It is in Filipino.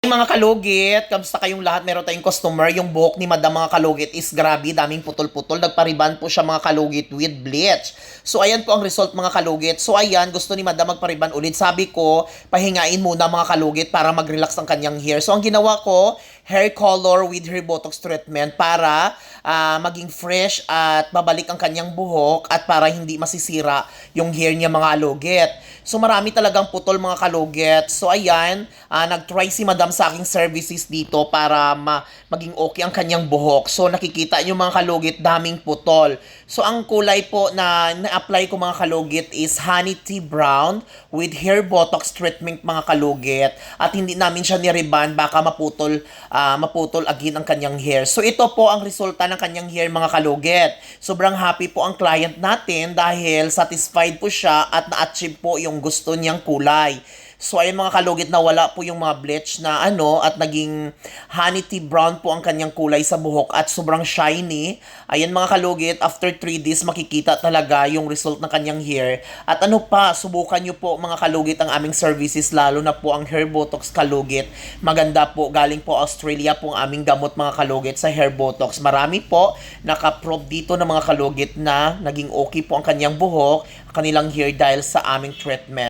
Mga kalugit, kamusta kayong lahat? Meron tayong customer, yung buhok ni Madam mga kalugit is grabe, daming putol-putol. Nagpariban po siya mga kalugit with bleach. So ayan po ang result mga kalugit. So ayan, gusto ni Madam magpariban ulit. Sabi ko, pahingain muna mga kalugit para mag-relax ang kanyang hair. So ang ginawa ko, hair color with hair botox treatment para maging fresh at babalik ang kanyang buhok at para hindi masisira yung hair niya mga kalugit. So marami talagang putol mga kalugit. So ayan, nag-try si Madam sa aking services dito para maging okay ang kanyang buhok. So nakikita nyo mga kalugit, daming putol. So ang kulay po na na-apply ko mga kalugit is honey tea brown with hair botox treatment mga kalugit. At hindi namin siya ni-reband, baka maputol again ang kanyang hair. So ito po ang resulta ng kanyang hair mga kalugit. Sobrang happy po ang client natin dahil satisfied po siya at na-achieve po yung gusto niyang kulay. So ayun mga kalugit, na wala po yung mga bleach na at naging honey tea brown po ang kanyang kulay sa buhok at sobrang shiny. Ayan mga kalugit, after 3 days makikita talaga yung result ng kanyang hair. At subukan nyo po mga kalugit ang aming services, lalo na po ang hair botox kalugit. Maganda po, galing po Australia po ang aming gamot mga kalugit sa hair botox. Marami po naka-prove dito ng mga kalugit na naging okay po ang kanyang buhok, kanilang hair dahil sa aming treatment.